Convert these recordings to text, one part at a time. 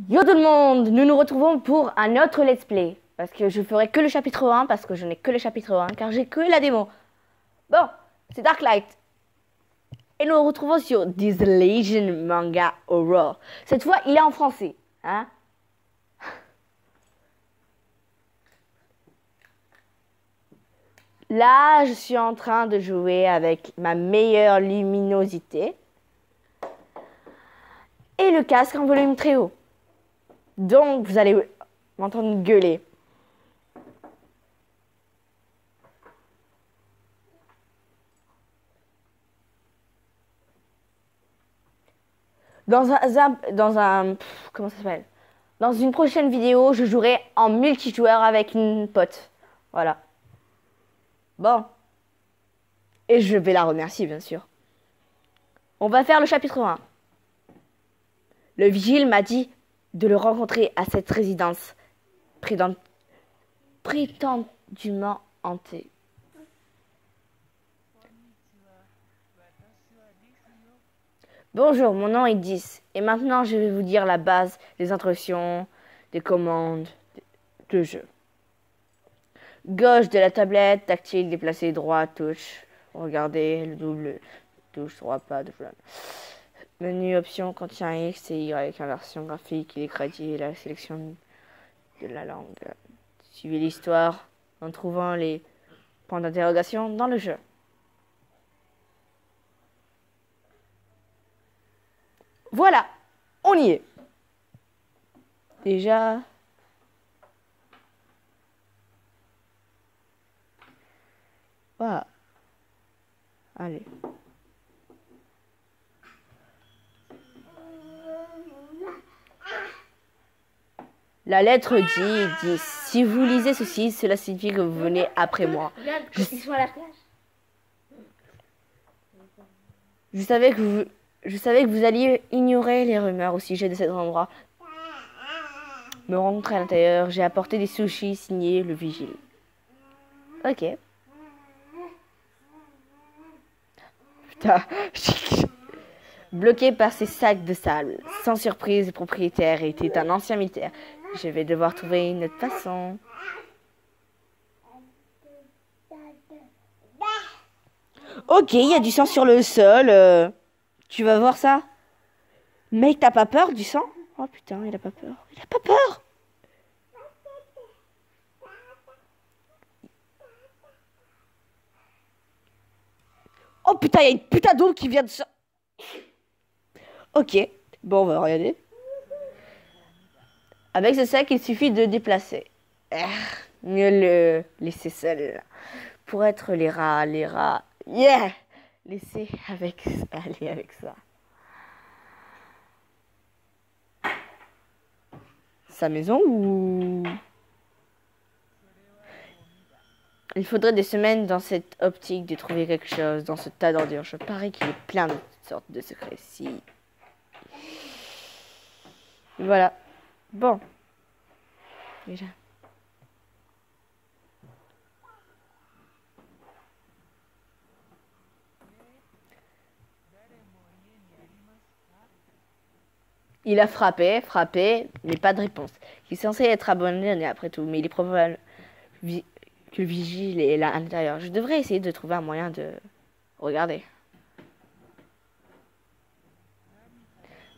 Yo tout le monde, nous nous retrouvons pour un autre let's play. Parce que je ferai que le chapitre 1, parce que je n'ai que le chapitre 1, car j'ai que la démo. Bon, c'est Darklight. Et nous nous retrouvons sur This Legend Manga Horror. Cette fois, il est en français. Hein? Là, je suis en train de jouer avec ma meilleure luminosité. Et le casque en volume très haut. Donc, vous allez m'entendre gueuler. Comment ça s'appelle? Dans une prochaine vidéo, je jouerai en multijoueur avec une pote. Voilà. Bon. Et je vais la remercier, bien sûr. On va faire le chapitre 1. Le vigile m'a dit de le rencontrer à cette résidence prétendument hantée. Bonjour, mon nom est 10 et maintenant je vais vous dire la base des instructions, des commandes de jeu. Gauche de la tablette, tactile, déplacer, droit, touche. Regardez, le double, touche, droit, pas de flamme. Menu option contient X et Y, inversion graphique, les crédits et la sélection de la langue. Suivez l'histoire en trouvant les points d'interrogation dans le jeu. Voilà, on y est. Déjà. Voilà. Allez. La lettre dit, si vous lisez ceci, cela signifie que vous venez après moi. Ils sont à la plage. Je savais que vous alliez ignorer les rumeurs au sujet de cet endroit. Me rencontrer à l'intérieur, j'ai apporté des sushis signés le vigile. Ok. Putain. Bloqué par ces sacs de sable. Sans surprise, le propriétaire était un ancien militaire. Je vais devoir trouver une autre façon. Ok, il y a du sang sur le sol. Tu vas voir ça? Mec, t'as pas peur du sang? Oh putain, il a pas peur. Il a pas peur! Oh putain, il y a une putain d'eau qui vient de ça. Ok, bon, on va regarder. Avec ce sac, il suffit de déplacer. Mieux le laisser seul. Pour être les rats. Yeah! Laissez aller avec ça. Sa maison ou... Il faudrait des semaines dans cette optique de trouver quelque chose dans ce tas d'ordures. Je parie qu'il est plein de toutes sortes de secrets. Si. Voilà. Bon. Déjà. Il a frappé, mais pas de réponse. Il est censé être abandonné après tout, mais il est probable que le vigile est là à l'intérieur. Je devrais essayer de trouver un moyen de... Regardez.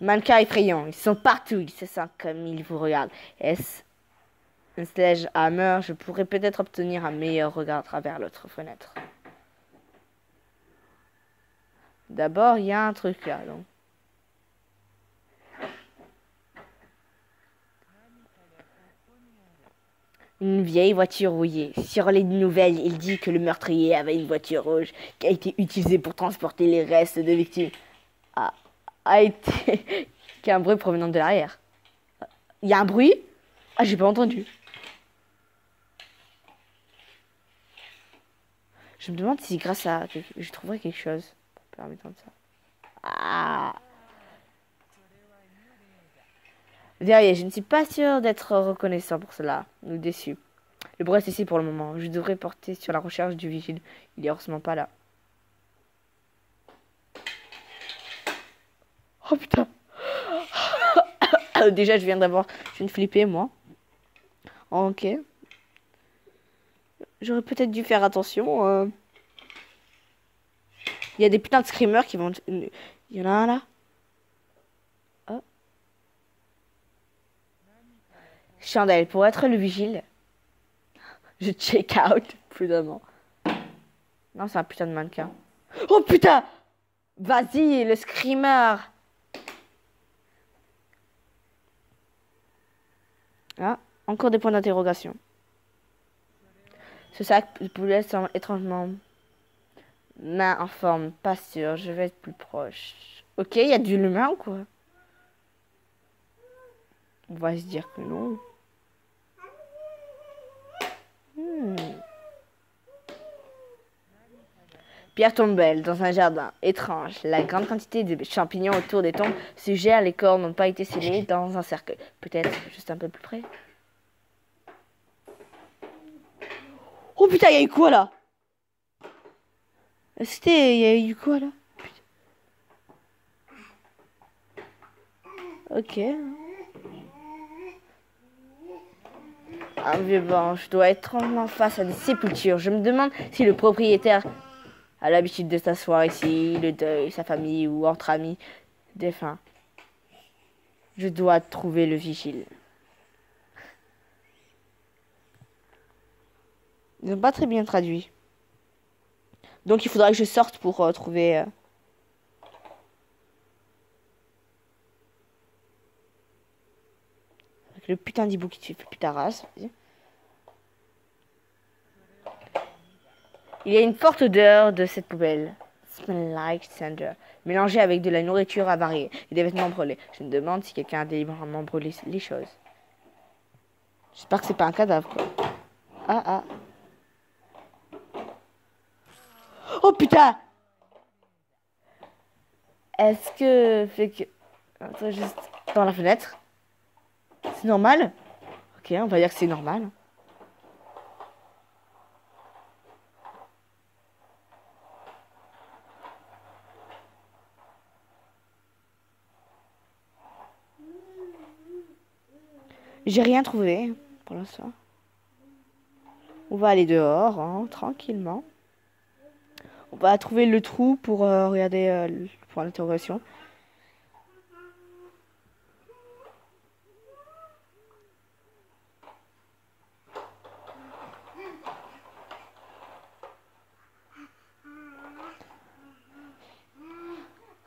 Mannequins effrayants, ils sont partout, ils se sentent comme ils vous regardent. Est-ce un sledgehammer? Je pourrais peut-être obtenir un meilleur regard à travers l'autre fenêtre. D'abord, il y a un truc là, donc. Une vieille voiture rouillée. Sur les nouvelles, il dit que le meurtrier avait une voiture rouge qui a été utilisée pour transporter les restes de victimes. A été... qu'il y a un bruit provenant de l'arrière. Il y a un bruit? Ah, j'ai pas entendu. Je me demande si grâce à... je trouverai quelque chose permettant de ça. Ah. Derrière, je ne suis pas sûre d'être reconnaissant pour cela. Nous déçus. Le bruit est ici pour le moment. Je devrais porter sur la recherche du vigile. Il est heureusement pas là. Oh putain. Déjà, je viens de flipper, moi. Ok. J'aurais peut-être dû faire attention. Il y a des putains de screamers qui vont... Il y en a un là. Oh. Chandelle, pour être le vigile, je check out, prudemment. Non, c'est un putain de mannequin. Oh putain! Vas-y, le screamer! Ah, encore des points d'interrogation. Ce sac de poulet semble étrangement... Main en forme, pas sûr, je vais être plus proche. Ok, il y a du l'humain ou quoi? On va se dire que non. Hmm. Pierre tombelle dans un jardin étrange. La grande quantité de champignons autour des tombes suggère les corps n'ont pas été scellés dans un cercueil. Peut-être juste un peu plus près. Oh putain, il y a eu quoi là? Il y a eu quoi là? Ok. Un vieux banc, je dois être en face à des sépultures. Je me demande si le propriétaire a l'habitude de s'asseoir ici, le deuil, sa famille ou entre amis défunts. Je dois trouver le vigile. Ils n'ont pas très bien traduit. Donc il faudra que je sorte pour trouver... Avec le putain d'hibou qui te fait putain race. Il y a une forte odeur de cette poubelle. Smell like cinder. Mélangée avec de la nourriture avariée et des vêtements brûlés. Je me demande si quelqu'un a délibérément brûlé les choses. J'espère que c'est pas un cadavre, quoi. Ah, ah. Oh, putain! Est-ce que... Fait que... Attends, juste dans la fenêtre. C'est normal? Ok, on va dire que c'est normal. J'ai rien trouvé pour l'instant. On va aller dehors, hein, tranquillement. On va trouver le trou pour regarder pour l'interrogation.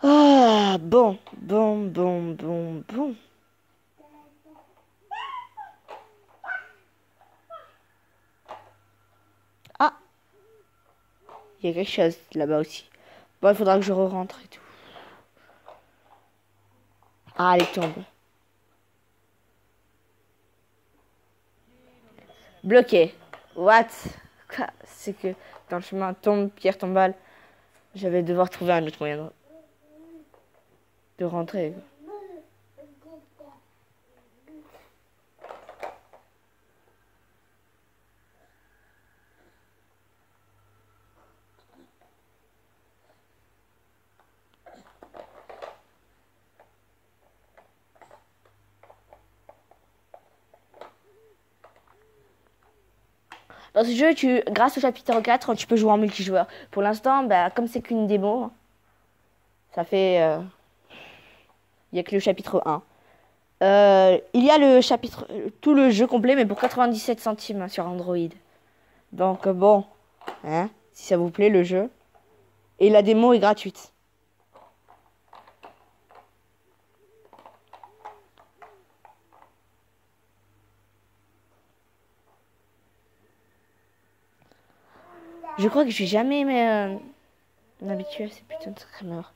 Ah, bon. Ah, il y a quelque chose là-bas aussi. Bon, il faudra que je re-rentre et tout. Ah, les tombes. Bloqué. What? Quoi? C'est que dans le chemin tombe, pierre tombale. Je vais devoir trouver un autre moyen de rentrer. Dans ce jeu, grâce au chapitre 4, tu peux jouer en multijoueur. Pour l'instant, bah, comme c'est qu'une démo, ça fait... il n'y a que le chapitre 1. Il y a le chapitre... tout le jeu complet, mais pour 97 centimes sur Android. Donc bon, hein, si ça vous plaît le jeu. Et la démo est gratuite. Je crois que je vais jamais m'habituer à ces putains de screamers.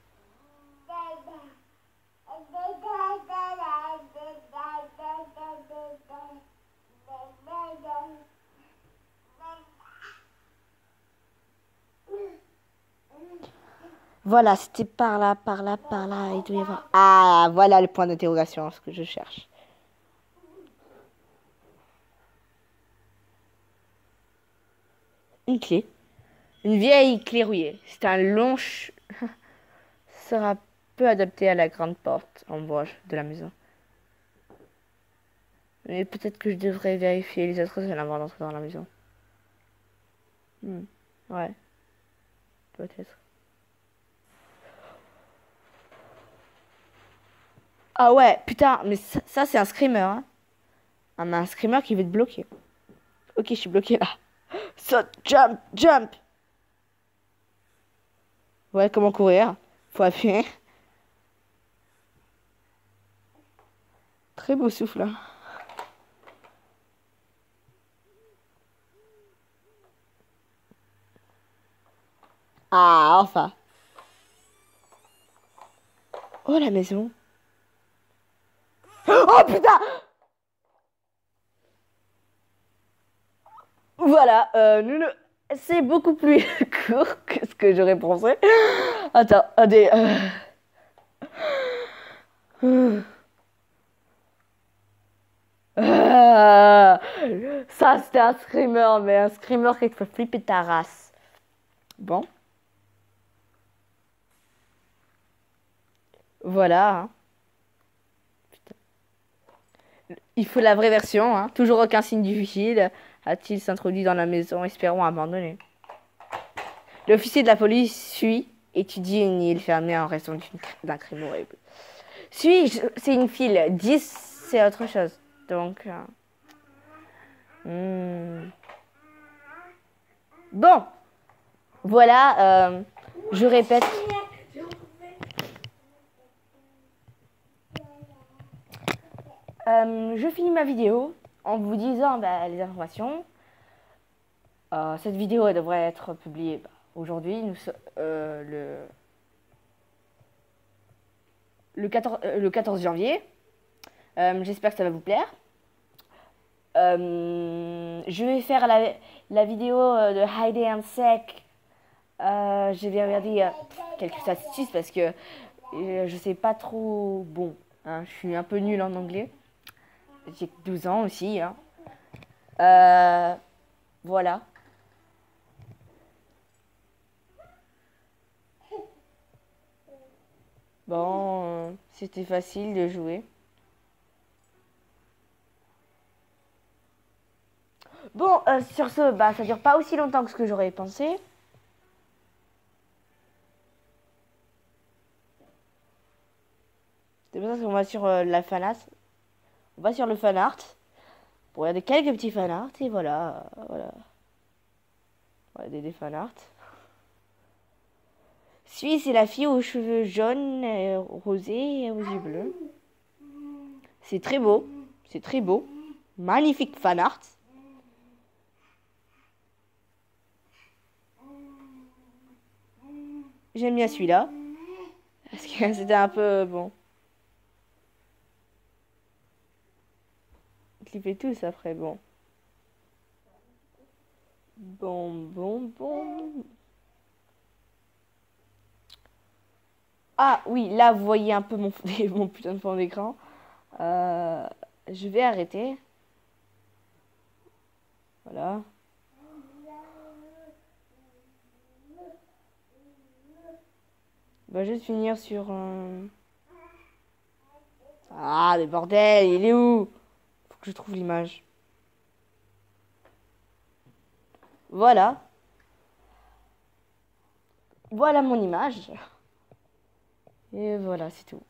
Voilà, c'était par là. Il doit y avoir... Ah, voilà le point d'interrogation, ce que je cherche. Une clé. Une vieille clé rouillée. C'est un long... sera peu adapté à la grande porte en bois de la maison. Mais peut-être que je devrais vérifier les autres zones avant d'entrer dans la maison. Ouais, peut-être. Ah ouais, putain, mais ça c'est un screamer, hein. Un screamer qui veut te bloquer. Ok, je suis bloqué là. Saute, jump, jump. Ouais, comment courir? Faut appuyer. Très beau souffle, hein. Ah, enfin. Oh, la maison. Oh, putain! Voilà, c'est beaucoup plus court que ce que j'aurais pensé. Attends, allez. Ça, c'était un screamer, mais un screamer qui te fait flipper ta race. Bon. Voilà, hein. Il faut la vraie version, hein. Toujours aucun signe difficile. A-t-il s'introduit dans la maison, espérons abandonner. L'officier de la police suit, étudie une île fermée en raison d'un crime horrible. Suis-je? C'est une file. 10, c'est autre chose. Donc. Bon. Voilà. Je répète. Je finis ma vidéo en vous disant les informations. Cette vidéo elle devrait être publiée aujourd'hui, le 14 janvier. J'espère que ça va vous plaire. Je vais faire la vidéo de Hide and Seek. Je vais regarder quelques astuces parce que je sais pas trop. Bon, hein, je suis un peu nulle en anglais. J'ai 12 ans aussi. Hein. Voilà. Bon, c'était facile de jouer. Bon, sur ce, ça dure pas aussi longtemps que ce que j'aurais pensé. C'est pour ça qu'on va sur la fanart. On va sur le fanart pour regarder quelques petits fanarts et voilà, voilà. Voilà des fanarts. Suis, c'est la fille aux cheveux jaunes, rosés et aux yeux bleus. C'est très beau, c'est très beau. Magnifique fanart. J'aime bien celui-là. Parce que c'était un peu bon. Clipper tous après, bon. Bon. Ah oui, là vous voyez un peu mon putain de fond d'écran. Je vais arrêter. Voilà. On va juste finir sur... Ah, mais bordel, il est où? Faut que je trouve l'image. Voilà. Voilà mon image. Et voilà, c'est tout.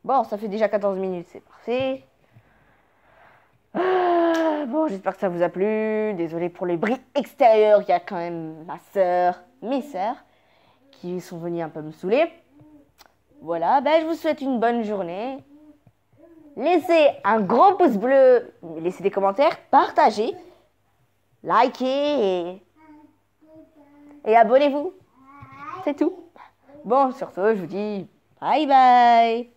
Bon, ça fait déjà 14 minutes, c'est parfait. Bon, j'espère que ça vous a plu. Désolé pour les bruits extérieurs. Il y a quand même mes sœurs, qui sont venues un peu me saouler. Voilà, je vous souhaite une bonne journée. Laissez un gros pouce bleu, laissez des commentaires, partagez, likez et abonnez-vous. C'est tout. Bon, sur ce, je vous dis bye bye.